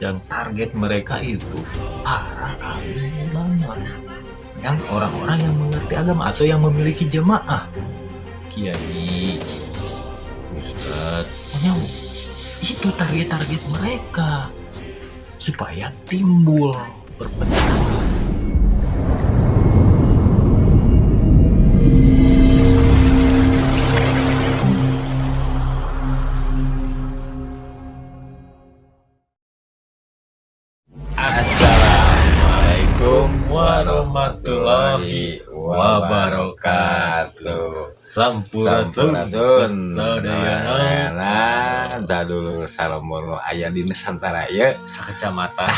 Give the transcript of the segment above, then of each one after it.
yang target mereka itu para alim banget, yang orang-orang yang mengerti agama atau yang memiliki jemaah, kiai, ustadz, pokoknya itu target-target mereka supaya timbul perpecahan. Assalamualaikum warahmatullahi wabarakatuh. Sampurasun sadayana dadulur salamurno aya di Nusantara ya sakecamatan.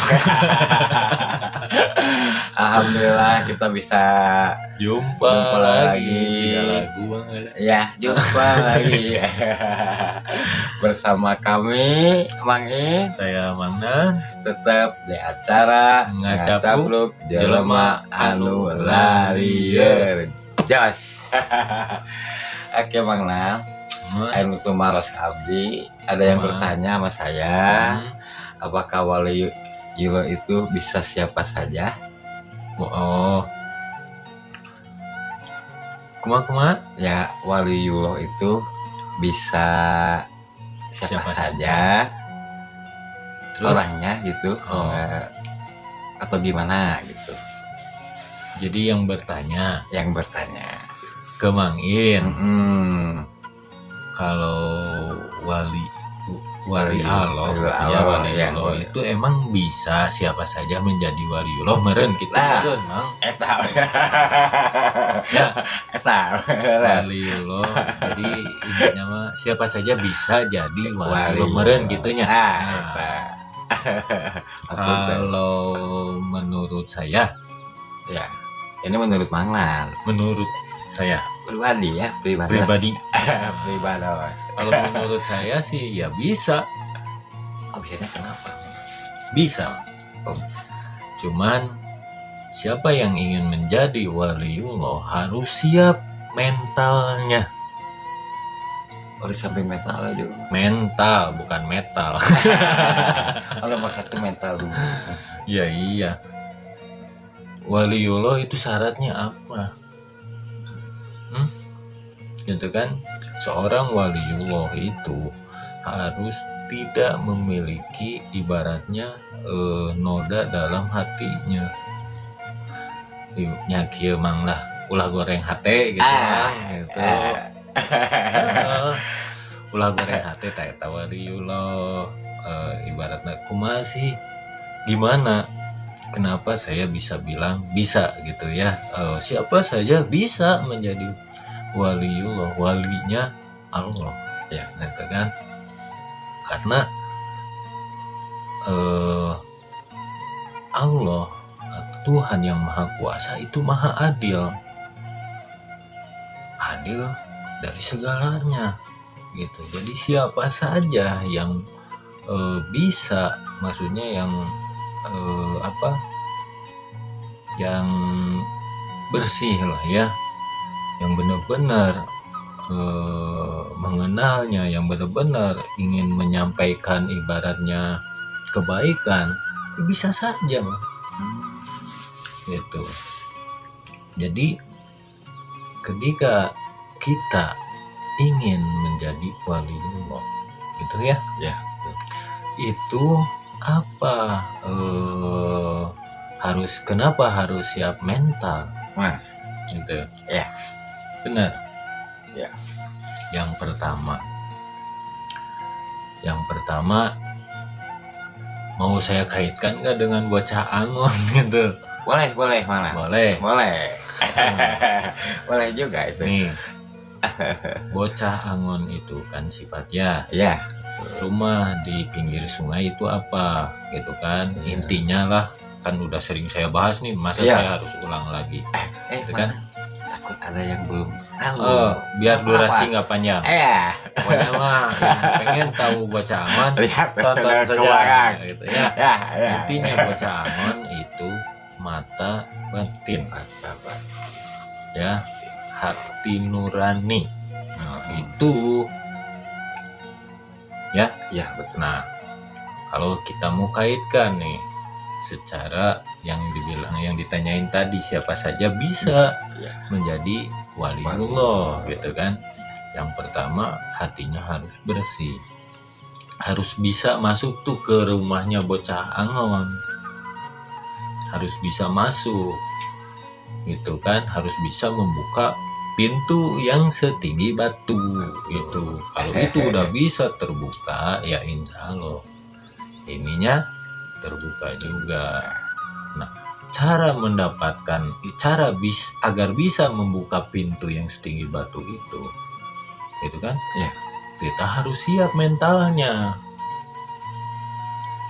Alhamdulillah kita bisa Jumpa lagi. Tiga lagu banget. Ya, jumpa lagi bersama kami Mang Is, Saya Mangnan. tetap di acara Ngacapluk jelema anu larieur. Jos. Oke Mang Nan, anu tumaros abdi, ada yang bertanya sama saya, apakah waliyullah itu bisa siapa saja? Oh. Kuma. Ya, waliyullah itu bisa siapa saja. Terus Orangnya gitu, atau gimana gitu. jadi yang bertanya ke Mang In, kalau wali Allah, itu emang bisa siapa saja menjadi waliullah meren kita kan Mang. Eta Waliullah. Jadi intinya mah siapa saja bisa jadi waliullah meren gitunya. Kalau menurut saya, ya, ini menurut Mang Nan. Menurut saya Pribadi. Kalau menurut saya sih ya bisa. Bisanya kenapa? Bisa. Cuman siapa yang ingin menjadi waliullah harus siap mentalnya. Harus sampai mental aja. Mental, bukan metal. Kalau nomor satu mental dulu. Iya. Waliullah itu syaratnya apa? Gitu kan? Seorang waliullah itu harus tidak memiliki ibaratnya noda dalam hatinya. Nyakil Mang lah, ulah goreng hate gitu gitu. Ulah goreng hate tak waliullah. Ibaratnya kumaha sih? Gimana? Kenapa saya bisa bilang bisa gitu ya? Siapa saja bisa menjadi waliullah, walinya Allah ya, gitu kan? Karena Allah, Tuhan yang Maha Kuasa itu Maha Adil dari segalanya gitu. Jadi siapa saja yang bisa, maksudnya yang yang bersih lah ya, yang benar-benar mengenalnya, yang benar-benar ingin menyampaikan ibaratnya kebaikan, bisa saja gitu. Jadi ketika kita ingin menjadi waliullah gitu ya, itu apa, kenapa harus siap mental gitu ya? Benar ya. Yang pertama mau saya kaitkan nggak dengan bocah Angon gitu? Boleh mana? Boleh juga itu nih. Bocah Angon itu kan sifatnya rumah di pinggir sungai itu apa gitu kan, intinya lah kan udah sering saya bahas nih, masa saya harus ulang lagi gitu kan? Takut ada yang belum tahu. Biar durasi nggak panjang. Pokoknya mah yang pengen tahu bocah Angon tonton saja gitu ya. Intinya bocah Angon itu mata batin ya, hati nurani. Itu ya betul. Nah, Kalau kita mau kaitkan nih secara yang ditanyain tadi, siapa saja bisa Ya. menjadi waliullah gitu kan. Yang pertama, hatinya harus bersih, harus bisa masuk tuh ke rumahnya bocah angon, harus bisa masuk gitu kan, harus bisa membuka pintu yang setinggi batu gitu. Kalau itu udah bisa terbuka, ya insya Allah ininya terbuka juga. Nah, cara agar bisa membuka pintu yang setinggi batu itu kan, Ya. kita harus siap mentalnya.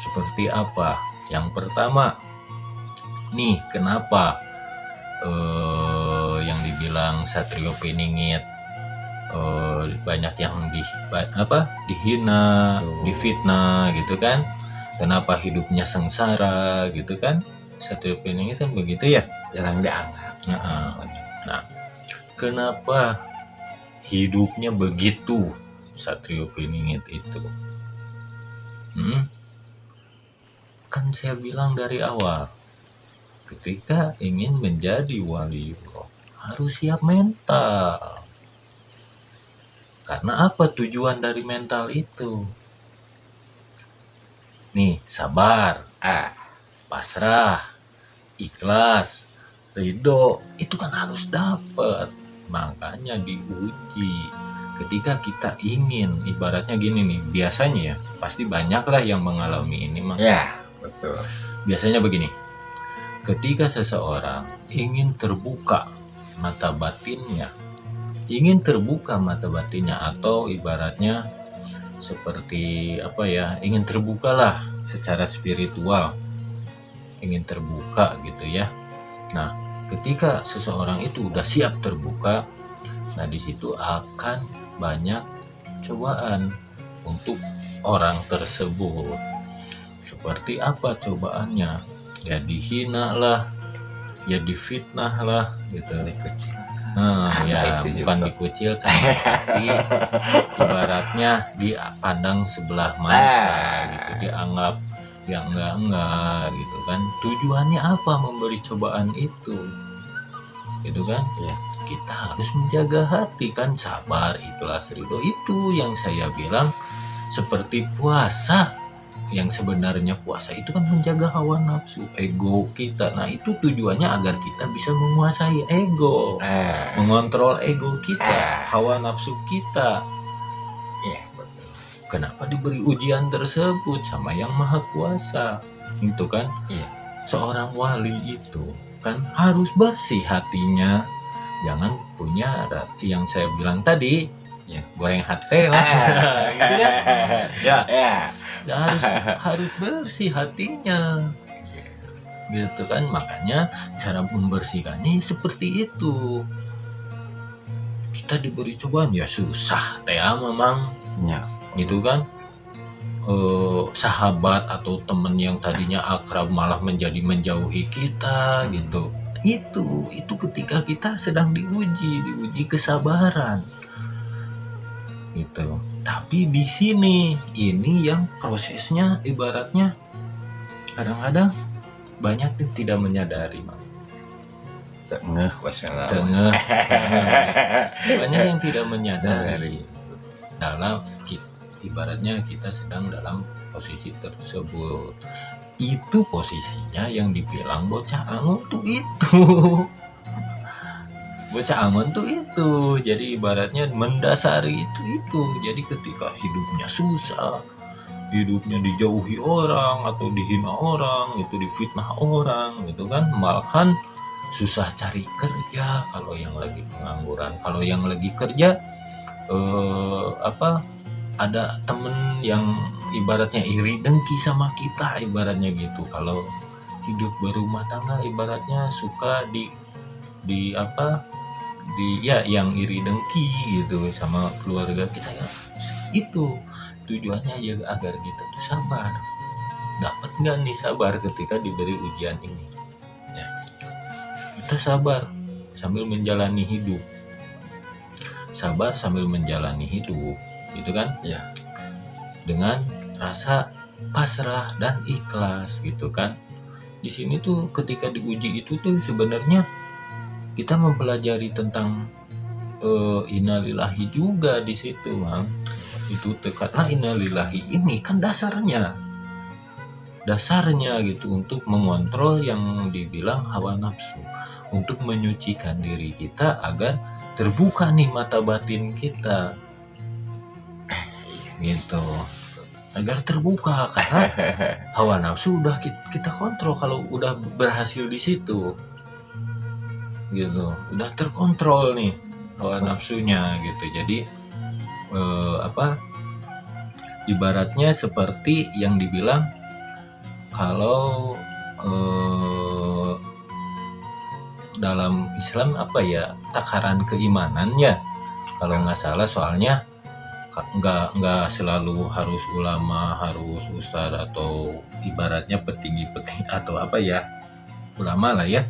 Seperti apa? Yang pertama, nih kenapa yang dibilang Satrio Piningit banyak yang dihina, difitnah gitu kan? Kenapa hidupnya sengsara gitu kan? Satrio Piningit kan begitu ya? Jarang dianggap. Nah, kenapa hidupnya begitu Satrio Piningit itu? Kan saya bilang dari awal, ketika ingin menjadi waliullah harus siap mental. Karena apa tujuan dari mental itu? Nih, sabar, pasrah, ikhlas, ridho, itu kan harus dapat. Makanya diuji. Ketika kita ingin, ibaratnya gini nih, biasanya ya, pasti banyaklah yang mengalami ini. Ya, betul. Biasanya begini, ketika seseorang ingin terbuka mata batinnya, atau ibaratnya seperti ingin terbukalah secara spiritual, ingin terbuka gitu ya. Nah, ketika seseorang itu udah siap terbuka, nah di situ akan banyak cobaan untuk orang tersebut. Seperti apa cobaannya? Ya dihina lah, ya difitnah lah gitu. Bukan dikucilkan, tapi ibaratnya dipandang sebelah mata gitu, dianggap yang enggak gitu kan. Tujuannya apa memberi cobaan itu? Gitu kan? Ya, kita harus menjaga hati kan, sabar, ikhlas, ridho. Itu yang saya bilang seperti puasa. Yang sebenarnya puasa itu kan menjaga hawa nafsu, ego kita. Nah, itu tujuannya agar kita bisa menguasai ego, mengontrol ego kita, hawa nafsu kita. Kenapa diberi ujian tersebut sama yang maha kuasa? Itu kan, seorang wali itu kan harus bersih hatinya, jangan punya yang saya bilang tadi, goreng hati lah, gitu kan? Harus bersih hatinya, gitu kan? Makanya cara membersihkannya seperti itu. Kita diberi cobaan ya susah, memang, gitu kan? Sahabat atau teman yang tadinya akrab malah menjadi menjauhi kita gitu. Itu ketika kita sedang diuji kesabaran gitu. Tapi di sini ini yang prosesnya ibaratnya kadang-kadang banyak yang tidak menyadari, banyak yang tidak menyadari dalam ibaratnya kita sedang dalam posisi tersebut. Itu posisinya yang dibilang bocah angon tuh itu. Bocah angon tuh itu. Jadi ibaratnya mendasari itu. Jadi ketika hidupnya susah, hidupnya dijauhi orang atau dihina orang, itu difitnah orang, gitu kan, malahan susah cari kerja kalau yang lagi pengangguran. Kalau yang lagi kerja ada temen yang ibaratnya iri dengki sama kita, ibaratnya gitu. Kalau hidup berumah tangga ibaratnya suka yang iri dengki gitu sama keluarga kita ya. Itu tujuannya ya agar kita tuh sabar. Dapat nggak nih sabar ketika diberi ujian ini? Kita sabar sambil menjalani hidup. Sabar sambil menjalani hidup, gitu kan? Dengan rasa pasrah dan ikhlas gitu kan. Di sini tuh ketika diuji itu tuh sebenarnya kita mempelajari tentang innalillahi juga di situ, Bang. Itu tuh karena innalillahi ini kan dasarnya gitu untuk mengontrol yang dibilang hawa nafsu, untuk menyucikan diri kita agar terbuka nih mata batin kita gitu, agar terbuka karena hawa nafsu udah kita kontrol. Kalau udah berhasil di situ gitu, udah terkontrol nih hawa nafsunya gitu. Jadi ibaratnya seperti yang dibilang kalau dalam Islam takaran keimanannya kalau nggak salah, soalnya nggak selalu harus ulama, harus ustadz atau ibaratnya petinggi-petinggi atau ulama lah ya.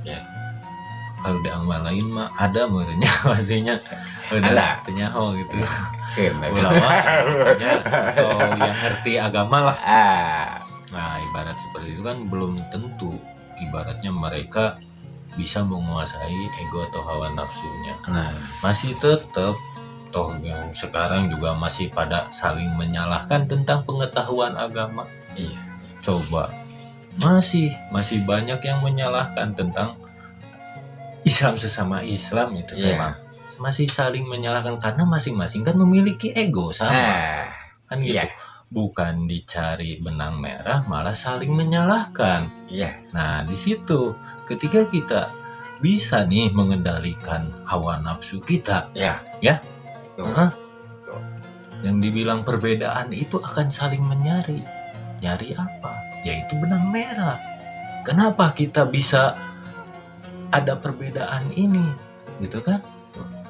Kalau di amal lain mah ada menurutnya pastinya Ada. penyaho gitu. Kena. Ulama atau yang ngerti agama lah. Nah, ibarat seperti itu kan belum tentu ibaratnya mereka bisa menguasai ego atau hawa nafsunya. Nah, Masih tetap toh yang sekarang juga masih pada saling menyalahkan tentang pengetahuan agama. iya. Coba masih banyak yang menyalahkan tentang Islam sesama Islam itu Iya. memang masih saling menyalahkan karena masing-masing kan memiliki ego sama kan gitu. Iya. Bukan dicari benang merah, malah saling menyalahkan. Iya. Nah, di situ ketika kita bisa nih mengendalikan hawa nafsu kita, Iya. Tuh. yang dibilang perbedaan itu akan saling menyari. Nyari apa? Yaitu benang merah. Kenapa kita bisa ada perbedaan ini? Gitu kan?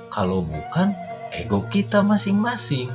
Kalau bukan ego kita masing-masing.